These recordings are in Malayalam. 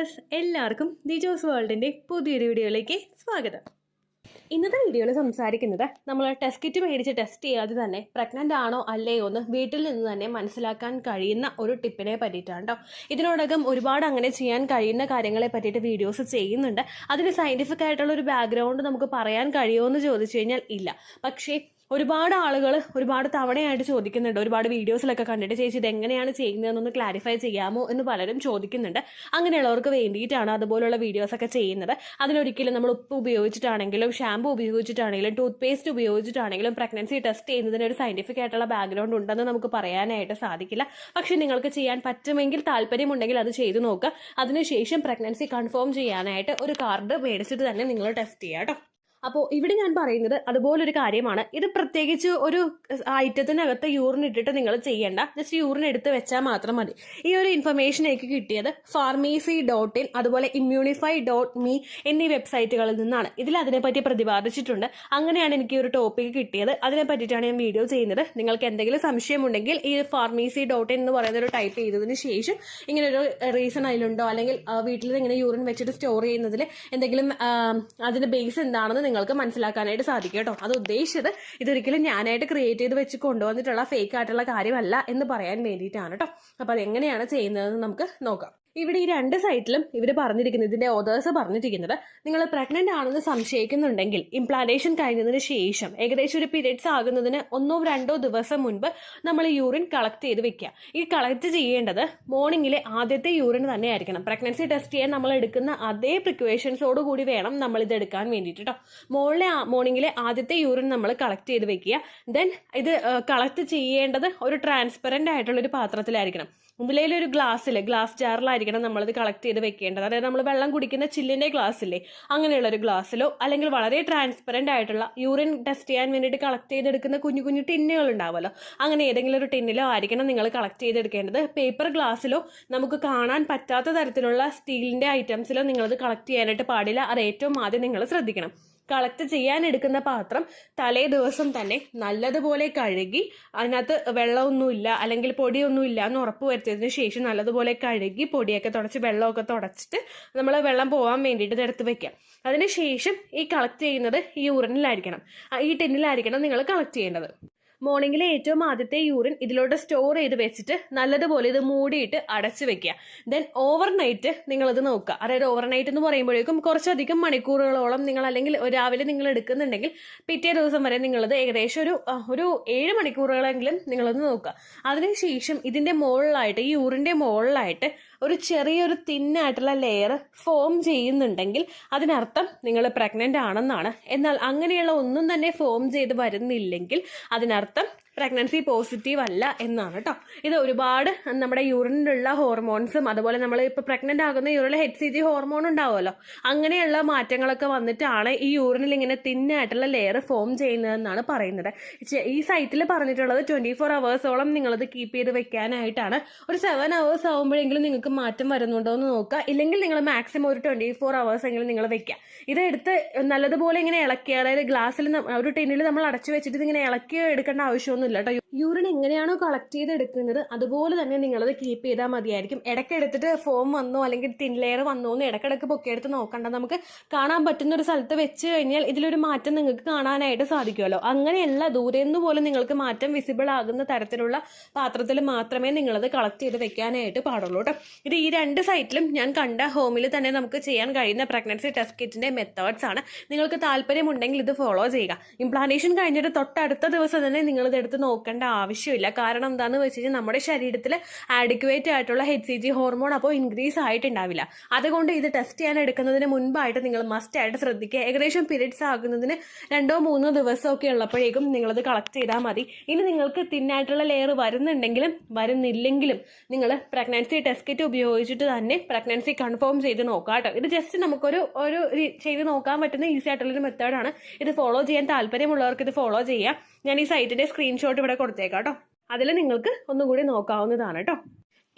വ്യൂവേഴ്സ്, എല്ലാവർക്കും ദിജോസ് വേൾഡിൻ്റെ പുതിയൊരു വീഡിയോയിലേക്ക് സ്വാഗതം. ഇന്നത്തെ വീഡിയോയിൽ സംസാരിക്കുന്നത് നമ്മൾ ടെസ്റ്റ് കിറ്റ് മേടിച്ച് ടെസ്റ്റ് ചെയ്യാതെ തന്നെ പ്രഗ്നൻ്റ് ആണോ അല്ലയോ എന്ന് വീട്ടിൽ നിന്ന് തന്നെ മനസ്സിലാക്കാൻ കഴിയുന്ന ഒരു ടിപ്പിനെ പറ്റിയിട്ടാണ് കേട്ടോ. ഇതിനോടകം ഒരുപാട് അങ്ങനെ ചെയ്യാൻ കഴിയുന്ന കാര്യങ്ങളെ പറ്റിയിട്ട് വീഡിയോസ് ചെയ്യുന്നുണ്ട്. അതിന് സയൻറ്റിഫിക് ആയിട്ടുള്ള ഒരു ബാക്ക്ഗ്രൗണ്ട് നമുക്ക് പറയാൻ കഴിയുമോ എന്ന് ചോദിച്ചു കഴിഞ്ഞാൽ ഇല്ല. പക്ഷേ ഒരുപാട് ആളുകൾ ഒരുപാട് തവണയായിട്ട് ചോദിക്കുന്നുണ്ട്, ഒരുപാട് വീഡിയോസിലൊക്കെ കണ്ടിട്ട് ചേച്ചി ഇത് എങ്ങനെയാണ് ചെയ്യുന്നതെന്നൊന്ന് ക്ലാരിഫൈ ചെയ്യാമോ എന്ന് പലരും ചോദിക്കുന്നുണ്ട്. അങ്ങനെയുള്ളവർക്ക് വേണ്ടിയിട്ടാണ് അതുപോലുള്ള വീഡിയോസൊക്കെ ചെയ്യുന്നത്. അതിലൊരിക്കലും നമ്മൾ ഉപ്പ് ഉപയോഗിച്ചിട്ടാണെങ്കിലും ഷാമ്പു ഉപയോഗിച്ചിട്ടാണെങ്കിലും ടൂത്ത് പേസ്റ്റ് ഉപയോഗിച്ചിട്ടാണെങ്കിലും പ്രഗ്നൻസി ടെസ്റ്റ് ചെയ്യുന്നതിന് ഒരു സയൻറ്റിഫിക് ആയിട്ടുള്ള ബാക്ക്ഗ്രൗണ്ട് ഉണ്ടെന്ന് നമുക്ക് പറയാനായിട്ട് സാധിക്കില്ല. പക്ഷേ നിങ്ങൾക്ക് ചെയ്യാൻ പറ്റുമെങ്കിൽ, താല്പര്യമുണ്ടെങ്കിൽ അത് ചെയ്തു നോക്കുക. അതിനുശേഷം പ്രഗ്നൻസി കൺഫേം ചെയ്യാനായിട്ട് ഒരു കാർഡ് മേടിച്ചിട്ട് തന്നെ നിങ്ങൾ ടെസ്റ്റ് ചെയ്യുക കേട്ടോ. അപ്പോൾ ഇവിടെ ഞാൻ പറയുന്നത് അതുപോലൊരു കാര്യമാണ്. ഇത് പ്രത്യേകിച്ച് ഒരു ഐറ്റത്തിനകത്ത് യൂറിൻ ഇട്ടിട്ട് നിങ്ങൾ ചെയ്യേണ്ട, ജസ്റ്റ് യൂറിൻ എടുത്ത് വെച്ചാൽ മാത്രം മതി. ഈ ഒരു ഇൻഫർമേഷൻ എനിക്ക് കിട്ടിയത് pharmacy.in അതുപോലെ immunify.me എന്നീ വെബ്സൈറ്റുകളിൽ നിന്നാണ്. ഇതിൽ അതിനെപ്പറ്റി പ്രതിപാദിച്ചിട്ടുണ്ട്. അങ്ങനെയാണ് എനിക്ക് ഒരു ടോപ്പിക് കിട്ടിയത്. അതിനെ പറ്റിയിട്ടാണ് ഞാൻ വീഡിയോ ചെയ്യുന്നത്. നിങ്ങൾക്ക് എന്തെങ്കിലും സംശയമുണ്ടെങ്കിൽ ഈ pharmacy.in എന്ന് പറയുന്ന ഒരു ടൈപ്പ് ചെയ്തതിന് ശേഷം ഇങ്ങനെ ഒരു റീസൺ അതിലുണ്ടോ, അല്ലെങ്കിൽ വീട്ടിൽ ഇങ്ങനെ യൂറിൻ വെച്ചിട്ട് സ്റ്റോർ ചെയ്യുന്നതിൽ എന്തെങ്കിലും അതിന്റെ ബേസ് എന്താണെന്ന് നിങ്ങൾക്ക് മനസ്സിലാക്കാനായിട്ട് സാധിക്കും കേട്ടോ. അത് ഉദ്ദേശിച്ചത് ഇതൊരിക്കലും ഞാനായിട്ട് ക്രിയേറ്റ് ചെയ്ത് വെച്ച് കൊണ്ടുവന്നിട്ടുള്ള ഫേക്ക് ആയിട്ടുള്ള കാര്യമല്ല എന്ന് പറയാൻ വേണ്ടിയിട്ടാണ് കേട്ടോ. അപ്പോൾ അതെങ്ങനെയാണ് ചെയ്യുന്നതെന്ന് നമുക്ക് നോക്കാം. ഇവിടെ ഈ രണ്ട് സൈറ്റിലും ഇവർ പറഞ്ഞിരിക്കുന്നത്, ഇതിന്റെ ഓതേഴ്സ് പറഞ്ഞിരിക്കുന്നത്, നിങ്ങൾ പ്രഗ്നന്റ് ആണെന്ന് സംശയിക്കുന്നുണ്ടെങ്കിൽ ഇംപ്ലാന്റേഷൻ കഴിഞ്ഞതിന് ശേഷം ഏകദേശം ഒരു പീരിയഡ്സ് ആകുന്നതിന് 1-2 ദിവസം മുൻപ് നമ്മൾ യൂറിൻ കളക്ട് ചെയ്ത് വെക്കുക. ഈ കളക്ട് ചെയ്യേണ്ടത് മോർണിംഗിലെ ആദ്യത്തെ യൂറിൻ തന്നെ ആയിരിക്കണം. പ്രഗ്നൻസി ടെസ്റ്റ് ചെയ്യാൻ നമ്മൾ എടുക്കുന്ന അതേ പ്രിക്കോഷൻസോട് കൂടി വേണം നമ്മൾ ഇത് എടുക്കാൻ വേണ്ടിയിട്ട് കേട്ടോ. മോർണിംഗിലെ ആദ്യത്തെ യൂറിൻ നമ്മൾ കളക്ട് ചെയ്ത് വെക്കുക. ദെൻ ഇത് കളക്ട് ചെയ്യേണ്ടത് ഒരു ട്രാൻസ്പെറന്റ് ആയിട്ടുള്ള ഒരു പാത്രത്തിലായിരിക്കണം. മുമ്പിലൊരു ഗ്ലാസ് ജാറിലായിരിക്കണം നമ്മളിത് കളക്ട് ചെയ്ത് വെക്കേണ്ടത്. അതായത് നമ്മൾ വെള്ളം കുടിക്കുന്ന ചില്ലിന്റെ ഗ്ലാസ് ഇല്ലേ, അങ്ങനെയുള്ള ഒരു ഗ്ലാസ്സിലോ, അല്ലെങ്കിൽ വളരെ ട്രാൻസ്പെറന്റ് ആയിട്ടുള്ള യൂറിൻ ടെസ്റ്റ് ചെയ്യാൻ വേണ്ടിയിട്ട് കളക്ട് ചെയ്തെടുക്കുന്ന കുഞ്ഞു കുഞ്ഞു ടിന്നുകൾ ഉണ്ടാവുമല്ലോ, അങ്ങനെ ഏതെങ്കിലും ഒരു ടിന്നിലോ ആയിരിക്കണം നിങ്ങൾ കളക്ട് ചെയ്തെടുക്കേണ്ടത്. പേപ്പർ ഗ്ലാസ്സിലോ നമുക്ക് കാണാൻ പറ്റാത്ത തരത്തിലുള്ള സ്റ്റീലിന്റെ ഐറ്റംസിലോ നിങ്ങളത് കളക്ട് ചെയ്യാനായിട്ട് പാടില്ല. അത് ഏറ്റവും ആദ്യം നിങ്ങൾ ശ്രദ്ധിക്കണം. കളക്ട് ചെയ്യാൻ എടുക്കുന്ന പാത്രം തലേ ദിവസം തന്നെ നല്ലതുപോലെ കഴുകി, അതിനകത്ത് വെള്ളമൊന്നുമില്ല അല്ലെങ്കിൽ പൊടിയൊന്നുമില്ല എന്ന് ഉറപ്പ് വരുത്തിയതിനു ശേഷം നല്ലതുപോലെ കഴുകി പൊടിയൊക്കെ തുടച്ച് വെള്ളമൊക്കെ തുടച്ചിട്ട് നമ്മൾ വെള്ളം പോകാൻ വേണ്ടിയിട്ട് ഇതെടുത്ത് വെക്കാം. അതിനുശേഷം ഈ കളക്ട് ചെയ്യുന്നത് ഈ യൂറിനിലായിരിക്കണം, ഈ ടിന്നിലായിരിക്കണം നിങ്ങൾ കളക്ട് ചെയ്യേണ്ടത്. മോർണിംഗിലെ ഏറ്റവും ആദ്യത്തെ യൂറിൻ ഇതിലോട്ട് സ്റ്റോർ ചെയ്ത് വെച്ചിട്ട് നല്ലതുപോലെ ഇത് മൂടിയിട്ട് അടച്ചു വെക്കുക. ദെൻ ഓവർനൈറ്റ് നിങ്ങളത് നോക്കുക. അതായത് ഓവർനൈറ്റ് എന്ന് പറയുമ്പോഴേക്കും കുറച്ചധികം മണിക്കൂറുകളോളം നിങ്ങൾ, അല്ലെങ്കിൽ രാവിലെ നിങ്ങൾ എടുക്കുന്നുണ്ടെങ്കിൽ പിറ്റേ ദിവസം വരെ നിങ്ങളത് ഏകദേശം ഒരു 7 മണിക്കൂറുകളെങ്കിലും നിങ്ങളത് നോക്കുക. അതിനുശേഷം ഇതിന്റെ മുകളിലായിട്ട്, ഈ യൂറിന്റെ മുകളിലായിട്ട് ഒരു ചെറിയൊരു തിന്നായിട്ടുള്ള ലെയർ ഫോം ചെയ്യുന്നുണ്ടെങ്കിൽ അതിനർത്ഥം നിങ്ങൾ പ്രഗ്നന്റ് ആണെന്നാണ്. എന്നാൽ അങ്ങനെയുള്ള ഒന്നും തന്നെ ഫോം ചെയ്ത് വരുന്നില്ലെങ്കിൽ അതിനർത്ഥം പ്രഗ്നൻസി പോസിറ്റീവ് അല്ല എന്നാണ് കേട്ടോ. ഇത് ഒരുപാട് നമ്മുടെ യൂറിനിലുള്ള ഹോർമോൺസും അതുപോലെ നമ്മൾ ഇപ്പോൾ പ്രഗ്നന്റ് ആകുന്ന യൂറിനിൽ HCG ഹോർമോൺ ഉണ്ടാവുമല്ലോ, അങ്ങനെയുള്ള മാറ്റങ്ങളൊക്കെ വന്നിട്ടാണ് ഈ യൂറിനിൽ ഇങ്ങനെ തിന്നായിട്ടുള്ള ലെയർ ഫോം ചെയ്യുന്നതെന്നാണ് പറയുന്നത്. ഈ സൈറ്റിൽ പറഞ്ഞിട്ടുള്ളത് 24 അവേഴ്സോളം നിങ്ങളത് കീപ്പ് ചെയ്ത് വെക്കാനായിട്ടാണ്. ഒരു 7 അവേഴ്സ് ആകുമ്പോഴെങ്കിലും നിങ്ങൾക്ക് മാറ്റം വരുന്നുണ്ടോ എന്ന് നോക്കുക. ഇല്ലെങ്കിൽ നിങ്ങൾ മാക്സിമം ഒരു 24 അവേഴ്സ് എങ്കിലും നിങ്ങൾ വെക്കുക. ഇതെടുത്ത് നല്ലതുപോലെ ഇങ്ങനെ ഇളക്കി, അതായത് ഗ്ലാസ്സിൽ ഒരു ടിന്നിൽ നമ്മൾ അടച്ചു വെച്ചിട്ട് ഇങ്ങനെ ഇളക്കി എടുക്കേണ്ട ആവശ്യമൊന്നുമില്ല കേട്ടോ. യൂറിൻ എങ്ങനെയാണോ കളക്ട് ചെയ്ത് എടുക്കുന്നത് അതുപോലെ തന്നെ നിങ്ങളത് കീപ്പ് ചെയ്താൽ മതിയായിരിക്കും. ഇടയ്ക്കെടുത്തിട്ട് ഫോം വന്നോ അല്ലെങ്കിൽ തിൻ ലെയർ വന്നോ എന്ന് ഇടയ്ക്കിടയ്ക്ക് പൊക്കിയെടുത്ത് നോക്കണ്ട. നമുക്ക് കാണാൻ പറ്റുന്ന ഒരു സ്ഥലത്ത് വെച്ച് കഴിഞ്ഞാൽ ഇതിലൊരു മാറ്റം നിങ്ങൾക്ക് കാണാനായിട്ട് സാധിക്കുമല്ലോ. അങ്ങനെയല്ല, ദൂരെ നിന്ന് പോലും നിങ്ങൾക്ക് മാറ്റം വിസിബിൾ ആകുന്ന തരത്തിലുള്ള പാത്രത്തിൽ മാത്രമേ നിങ്ങളത് കളക്ട് ചെയ്ത് വെക്കാനായിട്ട് പാടുള്ളൂ കേട്ടോ. ഇത് ഈ രണ്ട് സൈറ്റിലും ഞാൻ കണ്ട ഹോമിൽ തന്നെ നമുക്ക് ചെയ്യാൻ കഴിയുന്ന പ്രഗ്നൻസി ടെസ്റ്റ് കിറ്റിന്റെ മെത്തേഡ്സ് ആണ്. നിങ്ങൾക്ക് താല്പര്യമുണ്ടെങ്കിൽ ഇത് ഫോളോ ചെയ്യുക. ഇംപ്ലാന്റേഷൻ കഴിഞ്ഞിട്ട് തൊട്ടടുത്ത ദിവസം തന്നെ നിങ്ങളിത് എടുത്ത് നോക്കേണ്ട ആവശ്യമില്ല. കാരണം എന്താണെന്ന് വെച്ച് കഴിഞ്ഞാൽ നമ്മുടെ ശരീരത്തിൽ ആഡിക്വേറ്റ് ആയിട്ടുള്ള HCG ഹോർമോൺ അപ്പോൾ ഇൻക്രീസ് ആയിട്ടുണ്ടാവില്ല. അതുകൊണ്ട് ഇത് ടെസ്റ്റ് ചെയ്യാൻ എടുക്കുന്നതിന് മുൻപായിട്ട് നിങ്ങൾ മസ്റ്റ് ആയിട്ട് ശ്രദ്ധിക്കുക. ഏകദേശം പീരിയഡ്സ് ആകുന്നതിന് 2-3 ദിവസമൊക്കെ ഉള്ളപ്പോഴേക്കും നിങ്ങളത് കളക്ട് ചെയ്താൽ മതി. ഇനി നിങ്ങൾക്ക് തിന്നായിട്ടുള്ള ലെയർ വരുന്നുണ്ടെങ്കിലും വരുന്നില്ലെങ്കിലും നിങ്ങൾ പ്രഗ്നൻസി ടെസ്റ്റ് കിറ്റ് ഉപയോഗിച്ചിട്ട് തന്നെ പ്രഗ്നൻസി കൺഫേം ചെയ്ത് നോക്കാം കേട്ടോ. ഇത് ജസ്റ്റ് നമുക്കൊരു ചെയ്ത് നോക്കാൻ പറ്റുന്ന ഈസി ആയിട്ടുള്ളൊരു മെത്തേഡാണ്. ഇത് ഫോളോ ചെയ്യാൻ താല്പര്യമുള്ളവർക്ക് ഇത് ഫോളോ ചെയ്യാം. ഞാൻ ഈ സൈറ്റിന്റെ സ്ക്രീൻഷോട്ട് ഇവിടെ കൊടുത്തേക്കാം കേട്ടോ. അതിൽ നിങ്ങൾക്ക് ഒന്നും കൂടി നോക്കാവുന്നതാണ് കേട്ടോ.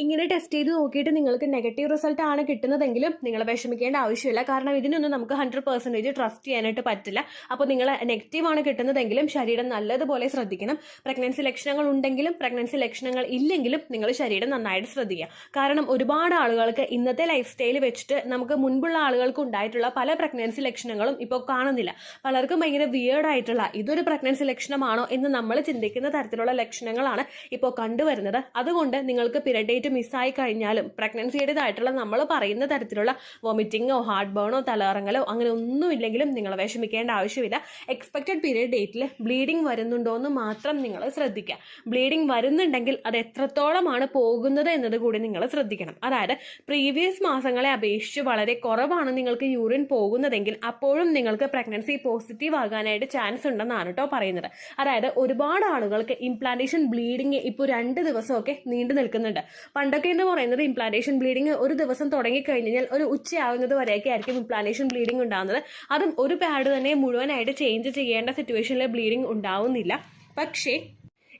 ഇങ്ങനെ ടെസ്റ്റ് ചെയ്ത് നോക്കിയിട്ട് നിങ്ങൾക്ക് നെഗറ്റീവ് റിസൾട്ട് ആണ് കിട്ടുന്നതെങ്കിലും നിങ്ങൾ വിഷമിക്കേണ്ട ആവശ്യമില്ല. കാരണം ഇതിനൊന്നും നമുക്ക് 100% ട്രസ്റ്റ് ചെയ്യാനായിട്ട് പറ്റില്ല. അപ്പോൾ നിങ്ങൾ നെഗറ്റീവ് ആണ് കിട്ടുന്നതെങ്കിലും ശരീരം നല്ലതുപോലെ ശ്രദ്ധിക്കണം. പ്രഗ്നൻസി ലക്ഷണങ്ങൾ ഉണ്ടെങ്കിലും പ്രഗ്നൻസി ലക്ഷണങ്ങൾ ഇല്ലെങ്കിലും നിങ്ങൾ ശരീരം നന്നായിട്ട് ശ്രദ്ധിക്കുക. കാരണം ഒരുപാട് ആളുകൾക്ക് ഇന്നത്തെ ലൈഫ് സ്റ്റൈൽ വെച്ചിട്ട് നമുക്ക് മുൻപുള്ള ആളുകൾക്ക് ഉണ്ടായിട്ടുള്ള പല പ്രഗ്നൻസി ലക്ഷണങ്ങളും ഇപ്പോൾ കാണുന്നില്ല. പലർക്കും ഭയങ്കര വിയേർഡ് ആയിട്ടുള്ള ഇതൊരു പ്രഗ്നൻസി ലക്ഷണമാണോ എന്ന് നമ്മൾ ചിന്തിക്കുന്ന തരത്തിലുള്ള ലക്ഷണങ്ങളാണ് ഇപ്പോൾ കണ്ടുവരുന്നത്. അതുകൊണ്ട് നിങ്ങൾക്ക് പീരിയഡ് ഡേറ്റ് മിസ്സായി കഴിഞ്ഞാലും പ്രഗ്നൻസിയുടേതായിട്ടുള്ള നമ്മൾ പറയുന്ന തരത്തിലുള്ള വോമിറ്റിങ്ങോ ഹാർട്ട് ബേണോ തലകറങ്ങലോ അങ്ങനെ ഒന്നും ഇല്ലെങ്കിലും നിങ്ങൾ വിഷമിക്കേണ്ട ആവശ്യമില്ല. എക്സ്പെക്റ്റഡ് പീരിയഡ് ഡേറ്റിൽ ബ്ലീഡിംഗ് വരുന്നുണ്ടോ എന്ന് മാത്രം നിങ്ങൾ ശ്രദ്ധിക്കുക. ബ്ലീഡിംഗ് വരുന്നുണ്ടെങ്കിൽ അത് എത്രത്തോളമാണ് പോകുന്നത് എന്നത് കൂടി നിങ്ങൾ ശ്രദ്ധിക്കണം. അതായത് പ്രീവിയസ് മാസങ്ങളെ അപേക്ഷിച്ച് വളരെ കുറവാണ് നിങ്ങൾക്ക് യൂറിൻ പോകുന്നതെങ്കിൽ അപ്പോഴും നിങ്ങൾക്ക് പ്രഗ്നൻസി പോസിറ്റീവ് ആകാനായിട്ട് ചാൻസ് ഉണ്ടെന്നാണ് കേട്ടോ പറയുന്നത്. അതായത് ഒരുപാട് ആളുകൾക്ക് ഇംപ്ലാന്റേഷൻ ബ്ലീഡിങ് ഇപ്പോൾ 2 ദിവസമൊക്കെ നീണ്ടു നിൽക്കുന്നുണ്ട്. പണ്ടൊക്കെ എന്ന് പറയുന്നത് ഇംപ്ലാന്റേഷൻ ബ്ലീഡിങ് ഒരു ദിവസം തുടങ്ങിക്കഴിഞ്ഞാൽ ഒരു ഉച്ചയാവുന്നത് വരെയൊക്കെ ആയിരിക്കും ഇംപ്ലാന്റേഷൻ ബ്ലീഡിങ് ഉണ്ടാകുന്നത്. അതും ഒരു പാഡ് തന്നെ മുഴുവനായിട്ട് ചേഞ്ച് ചെയ്യേണ്ട സിറ്റുവേഷനിൽ ബ്ലീഡിങ് ഉണ്ടാവുന്നില്ല. പക്ഷേ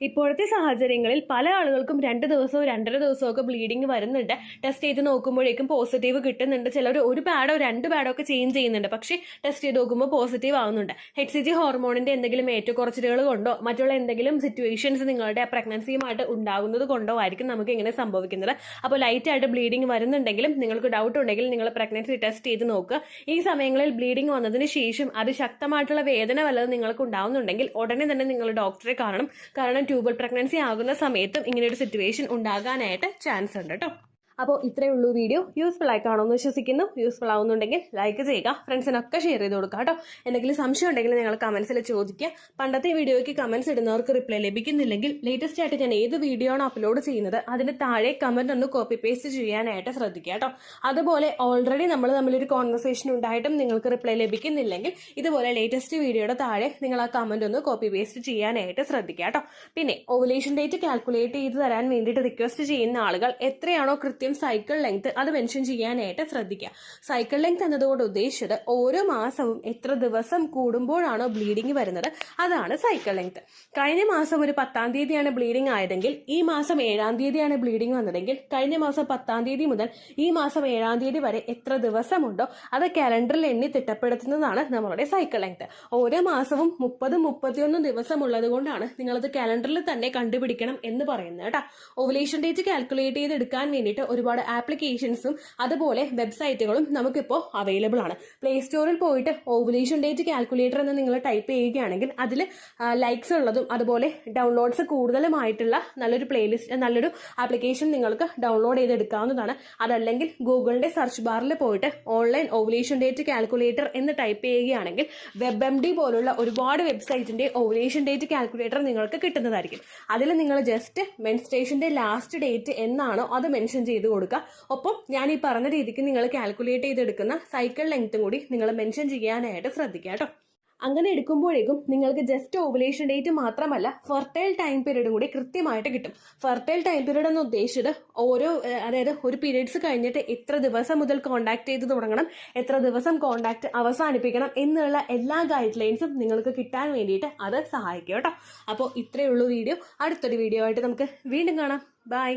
ഇപ്പോഴത്തെ സാഹചര്യങ്ങളിൽ പല ആളുകൾക്കും 2 ദിവസവും 2.5 ദിവസവും ഒക്കെ ബ്ലീഡിങ് വരുന്നുണ്ട്. ടെസ്റ്റ് ചെയ്ത് നോക്കുമ്പോഴേക്കും പോസിറ്റീവ് കിട്ടുന്നുണ്ട്. ചിലർ ഒരു പാഡോ 2 പാഡോ ഒക്കെ ചേഞ്ച് ചെയ്യുന്നുണ്ട്. പക്ഷേ ടെസ്റ്റ് ചെയ്ത് നോക്കുമ്പോൾ പോസിറ്റീവ് ആവുന്നുണ്ട്. HCG ഹോർമോണിന്റെ എന്തെങ്കിലും ഏറ്റക്കുറച്ചിലുകൾ കൊണ്ടോ മറ്റുള്ള എന്തെങ്കിലും സിറ്റുവേഷൻസ് നിങ്ങളുടെ പ്രഗ്നൻസിയുമായിട്ട് ഉണ്ടാകുന്നത് കൊണ്ടോ ആയിരിക്കും നമുക്ക് ഇങ്ങനെ സംഭവിക്കുന്നത്. അപ്പോൾ ലൈറ്റ് ആയിട്ട് ബ്ലീഡിങ് വരുന്നുണ്ടെങ്കിലും നിങ്ങൾക്ക് ഡൗട്ട് ഉണ്ടെങ്കിൽ നിങ്ങൾ പ്രഗ്നൻസി ടെസ്റ്റ് ചെയ്ത് നോക്കുക. ഈ സമയങ്ങളിൽ ബ്ലീഡിങ് വന്നതിന് ശേഷം അത് ശക്തമായിട്ടുള്ള വേദന വല്ലതും നിങ്ങൾക്ക് ഉണ്ടാവുന്നുണ്ടെങ്കിൽ ഉടനെ തന്നെ നിങ്ങൾ ഡോക്ടറെ കാണണം. കാരണം ട്യൂബൽ പ്രഗ്നൻസി ആകുന്ന സമയത്തും ഇങ്ങനെയൊരു സിറ്റുവേഷൻ ഉണ്ടാകാനായിട്ട് ചാൻസ് ഉണ്ട് കേട്ടോ. അപ്പോൾ ഇത്രയേ ഉള്ളൂ വീഡിയോ. യൂസ്ഫുൾ ആയി കാണുമെന്ന് വിശ്വസിക്കുന്നു. യൂസ്ഫുൾ ആവുന്നുണ്ടെങ്കിൽ ലൈക്ക് ചെയ്യുക, ഫ്രണ്ട്സിനൊക്കെ ഷെയർ ചെയ്ത് കൊടുക്കുക കേട്ടോ. എന്തെങ്കിലും സംശയം ഉണ്ടെങ്കിൽ നിങ്ങൾ കമൻസിൽ ചോദിക്കുക. പണ്ടത്തെ വീഡിയോയ്ക്ക് കമൻസ് ഇടുന്നവർക്ക് റിപ്ലൈ ലഭിക്കുന്നില്ലെങ്കിൽ ലേറ്റസ്റ്റ് ആയിട്ട് ഞാൻ ഏത് വീഡിയോ ആണ് അപ്ലോഡ് ചെയ്യുന്നത് അതിന് താഴെ കമന്റ് ഒന്ന് കോപ്പി പേസ്റ്റ് ചെയ്യാനായിട്ട് ശ്രദ്ധിക്കുക കേട്ടോ. അതുപോലെ ഓൾറെഡി നമ്മൾ തമ്മിലൊരു കോൺവെർസേഷൻ ഉണ്ടായിട്ടും നിങ്ങൾക്ക് റിപ്ലൈ ലഭിക്കുന്നില്ലെങ്കിൽ ഇതുപോലെ ലേറ്റസ്റ്റ് വീഡിയോയുടെ താഴെ നിങ്ങൾ ആ കമന്റ് ഒന്ന് കോപ്പി പേസ്റ്റ് ചെയ്യാനായിട്ട് ശ്രദ്ധിക്കുക കേട്ടോ. പിന്നെ ഓവുലേഷൻ ഡേറ്റ് കാൽക്കുലേറ്റ് ചെയ്ത് തരാൻ വേണ്ടിയിട്ട് റിക്വസ്റ്റ് ചെയ്യുന്ന ആളുകൾ എത്രയാണോ സൈക്കിൾ ലെങ്ത് അത് മെൻഷൻ ചെയ്യാനായിട്ട് ശ്രദ്ധിക്കുക. സൈക്കിൾ ലെങ്ത് എന്നതുകൊണ്ട് ഉദ്ദേശിച്ചത് ഓരോ മാസവും എത്ര ദിവസം കൂടുമ്പോഴാണോ ബ്ലീഡിങ് വരുന്നത് അതാണ് സൈക്കിൾ ലെങ്ത്. കഴിഞ്ഞ മാസം ഒരു 10-ാം തീയതിയാണ് ബ്ലീഡിങ് ആയതെങ്കിൽ ഈ മാസം 7-ാം തീയതിയാണ് ബ്ലീഡിങ് വന്നതെങ്കിൽ കഴിഞ്ഞ മാസം 10-ാം തീയതി മുതൽ ഈ മാസം 7-ാം തീയതി വരെ എത്ര ദിവസമുണ്ടോ അത് കാലണ്ടറിൽ എണ്ണി തിട്ടപ്പെടുത്തുന്നതാണ് നമ്മളുടെ സൈക്കിൾ ലെങ്ത്. ഓരോ മാസവും 30-31 ദിവസം ഉള്ളത് കൊണ്ടാണ് നിങ്ങളത് കാലണ്ടറിൽ തന്നെ കണ്ടുപിടിക്കണം എന്ന് പറയുന്നത് കേട്ടോ. ഓവുലേഷൻ ഡേറ്റ് കാൽക്കുലേറ്റ് ചെയ്തെടുക്കാൻ വേണ്ടിയിട്ട് ഒരുപാട് ആപ്ലിക്കേഷൻസും അതുപോലെ വെബ്സൈറ്റുകളും നമുക്കിപ്പോൾ അവൈലബിൾ ആണ്. പ്ലേ സ്റ്റോറിൽ പോയിട്ട് ഓവുലേഷൻ ഡേറ്റ് കാൽക്കുലേറ്റർ എന്ന് നിങ്ങൾ ടൈപ്പ് ചെയ്യുകയാണെങ്കിൽ അതിൽ ലൈക്സ് ഉള്ളതും അതുപോലെ ഡൗൺലോഡ്സ് കൂടുതലുമായിട്ടുള്ള നല്ലൊരു ആപ്ലിക്കേഷൻ നിങ്ങൾക്ക് ഡൗൺലോഡ് ചെയ്തെടുക്കാവുന്നതാണ്. അതല്ലെങ്കിൽ ഗൂഗിളിന്റെ സെർച്ച് ബാറിൽ പോയിട്ട് ഓൺലൈൻ ഓവുലേഷൻ ഡേറ്റ് കാൽക്കുലേറ്റർ എന്ന് ടൈപ്പ് ചെയ്യുകയാണെങ്കിൽ WebMD പോലുള്ള ഒരുപാട് വെബ്സൈറ്റിന്റെ ഓവുലേഷൻ ഡേറ്റ് കാൽക്കുലേറ്റർ നിങ്ങൾക്ക് കിട്ടുന്നതായിരിക്കും. അതിൽ നിങ്ങൾ ജസ്റ്റ് മെൻസ്ട്രേഷന്റെ ലാസ്റ്റ് ഡേറ്റ് എന്നാണോ അത് മെൻഷൻ ചെയ്ത് കൊടുക്കുക. ഒപ്പം ഞാൻ ഈ പറഞ്ഞ രീതിക്ക് നിങ്ങൾ കാൽക്കുലേറ്റ് ചെയ്തെടുക്കുന്ന സൈക്കിൾ ലെങ്ത്തും കൂടി നിങ്ങൾ മെൻഷൻ ചെയ്യാനായിട്ട് ശ്രദ്ധിക്കുക കേട്ടോ. അങ്ങനെ എടുക്കുമ്പോഴേക്കും നിങ്ങൾക്ക് ജസ്റ്റ് ഓവുലേഷൻ ഡേറ്റ് മാത്രമല്ല ഫെർട്ടൈൽ ടൈം പീരീഡും കൂടി കൃത്യമായിട്ട് കിട്ടും. ഫെർട്ടൈൽ ടൈം പീരീഡ് എന്ന് ഉദ്ദേശിച്ചത് അതായത് ഒരു പീരീഡ്സ് കഴിഞ്ഞിട്ട് എത്ര ദിവസം മുതൽ കോണ്ടാക്ട് ചെയ്ത് തുടങ്ങണം, എത്ര ദിവസം കോണ്ടാക്ട് അവസാനിപ്പിക്കണം എന്നുള്ള എല്ലാ ഗൈഡ് ലൈൻസും നിങ്ങൾക്ക് കിട്ടാൻ വേണ്ടിയിട്ട് അത് സഹായിക്കും കേട്ടോ. അപ്പോൾ ഇത്രയേ ഉള്ളൂ വീഡിയോ. അടുത്തൊരു വീഡിയോ ആയിട്ട് നമുക്ക് വീണ്ടും കാണാം. ബൈ.